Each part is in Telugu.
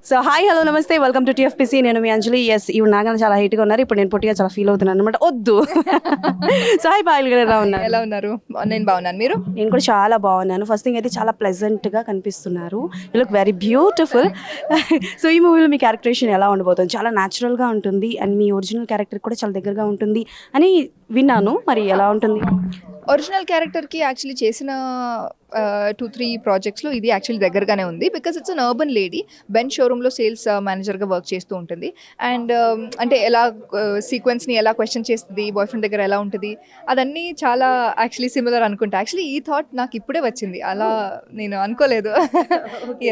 సో హాయ్ హలో నమస్తే వెల్కమ్ టు టీఎఫ్పిసి. నేను మీ అంజలి. ఎస్ ఇవి నాగానే చాలా హైట్గా ఉన్నారు. ఇప్పుడు నేను పొట్టిగా చాలా ఫీల్ అవుతున్నాను అనమాట. వద్దు. సో హాయ్ పాయల్ గారు, ఎలా ఉన్నారు? నేను బాగున్నాను, మీరు? నేను కూడా చాలా బాగున్నాను. ఫస్ట్ థింగ్ అయితే చాలా ప్లెజెంట్గా కనిపిస్తున్నారు. You look very beautiful. So ఈ మూవీలో మీ క్యారెక్టరేషన్ ఎలా ఉండబోతుంది? చాలా న్యాచురల్గా ఉంటుంది అండ్ మీ ఒరిజినల్ క్యారెక్టర్ కూడా చాలా దగ్గరగా ఉంటుంది అని విన్నాను. మరి ఎలా ఉంటుంది? ఒరిజినల్ క్యారెక్టర్కి యాక్చువల్లీ చేసిన 2-3 ప్రాజెక్ట్స్లో ఇది యాక్చువల్లీ దగ్గరగానే ఉంది. Because it's an urban lady. Ben షోరూంలో సేల్స్ మేనేజర్గా వర్క్ చేస్తూ ఉంటుంది. అండ్ అంటే ఎలా సీక్వెన్స్ని ఎలా క్వశ్చన్ చేస్తుంది, బాయ్ ఫ్రెండ్ దగ్గర ఎలా ఉంటుంది, అదన్నీ చాలా యాక్చువల్లీ సిమిలర్ అనుకుంటా. యాక్చువల్లీ ఈ థాట్ నాకు ఇప్పుడే వచ్చింది, అలా నేను అనుకోలేదు.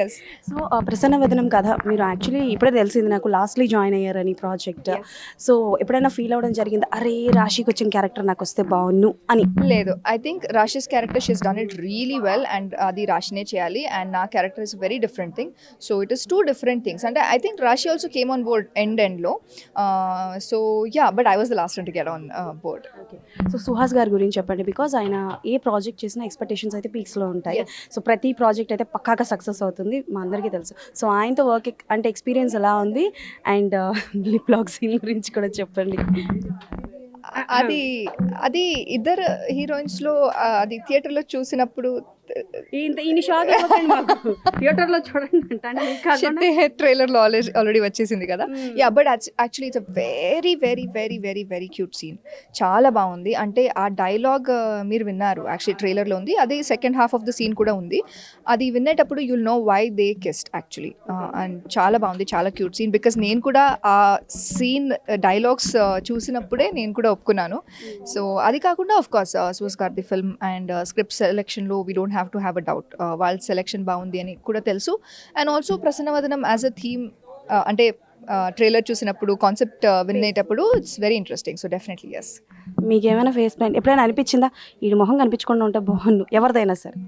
ఎస్. సో ప్రసన్న వదనం కథ మీరు యాక్చువల్లీ ఇప్పుడే తెలిసింది నాకు, లాస్ట్లీ జాయిన్ అయ్యారని ప్రాజెక్ట్. సో ఎప్పుడైనా ఫీల్ అవ్వడం జరిగింది, అరే రాశికి వచ్చిన క్యారెక్టర్ నాకు వస్తే బాగున్ను అని? లేదు, I think Raashi's character she's done it really well and అది రాశినే చేయాలి. అండ్ నా character is very different thing. So it is 2 different things. అంటే I think Raashi also came on board ఎండ్లో. So yeah, but I was the last one to get on board. Okay. So Suhas గారి గురించి చెప్పండి. బికాజ్ ఆయన ఏ ప్రాజెక్ట్ చేసినా ఎక్స్పెక్టేషన్స్ అయితే పీక్స్లో ఉంటాయి. సో ప్రతి ప్రాజెక్ట్ అయితే పక్కాగా సక్సెస్ అవుతుంది, మా అందరికీ తెలుసు. సో ఆయనతో వర్క్ అంటే ఎక్స్పీరియన్స్ ఎలా ఉంది? అండ్ లిప్ లాక్ సీన్ గురించి కూడా చెప్పండి. అది అది ఇద్దరు హీరోయిన్స్లో అది థియేటర్లో చూసినప్పుడు థియేటర్లో చూడండి, ట్రైలర్లో ఆల్రెడీ వచ్చేసింది కదా. Yeah, but actually it's a very very very very very cute scene. చాలా బాగుంది. అంటే ఆ డైలాగ్ మీరు విన్నారు, యాక్చువల్లీ ట్రైలర్లో ఉంది. అది second half of the scene కూడా ఉంది. అది వినేటప్పుడు you'll know why they kissed actually. And చాలా బాగుంది, చాలా క్యూట్ సీన్. బికాస్ నేను కూడా ఆ సీన్ డైలాగ్స్ చూసినప్పుడే నేను కూడా ఒప్పుకున్నాను. సో అది కాకుండా ఆఫ్ కోర్స్ సుహాస్ గారి ఫిల్మ్ అండ్ స్క్రిప్ట్ సెలెక్షన్లో we don't have to have a doubt. వాళ్ళ సెలెక్షన్ బాగుంది అని కూడా తెలుసు. And also Prasanna Vadanam as a theme, అంటే ట్రైలర్ చూసినప్పుడు, కాన్సెప్ట్ వినేటప్పుడు it's very interesting. So definitely yes. మీకు ఏమైనా ఫేస్ పెయింట్ ఎప్పుడైనా అనిపించిందా, ఈ మొహం కనిపించకుండా ఉంటే బాగుండు, ఎవరిదైనా సరే?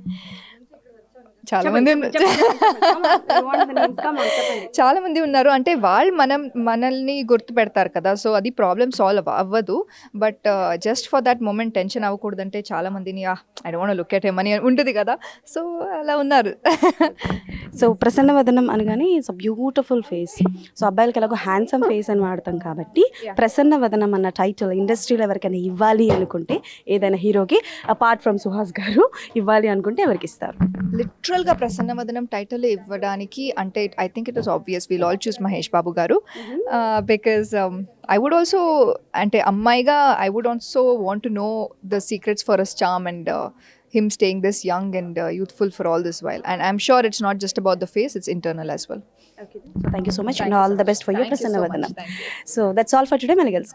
చాలా మంది ఉన్నారు. అంటే వాళ్ళు మనల్ని గుర్తు పెడతారు కదా, సో అది ప్రాబ్లమ్ సాల్వ్ అవ్వదు. But just for that moment tension అవ్వకూడదంటే చాలా మందిని I don't want look at him అని ఉంటుంది కదా, సో అలా ఉన్నారు. సో ప్రసన్న వదనం అనగానే it's a beautiful face. So అబ్బాయిలకి ఎలాగో హ్యాండ్సమ్ ఫేస్ అని వాడతాం కాబట్టి ప్రసన్న వదనం అన్న టైటిల్ ఇండస్ట్రీలో ఎవరికైనా ఇవ్వాలి అనుకుంటే, ఏదైనా హీరోకి అపార్ట్ ఫ్రమ్ సుహాస్ గారు ఇవ్వాలి అనుకుంటే ఎవరికి ఇస్తారు? లిటరల్గా ప్రసన్నవదనం టైటిల్ ఇవ్వడానికి అంటే I think it was obvious we'll all choose Mahesh Babu garu. Because I would also, అంటే అమ్మాయిగా I would also want to know the secrets for us charm and him staying this young and youthful for all this while. And I'm sure it's not just about the face, it's internal as well. Okay. So thank you so much and all the best for you, Prasanna Vadanam. So that's all for today. Many girls.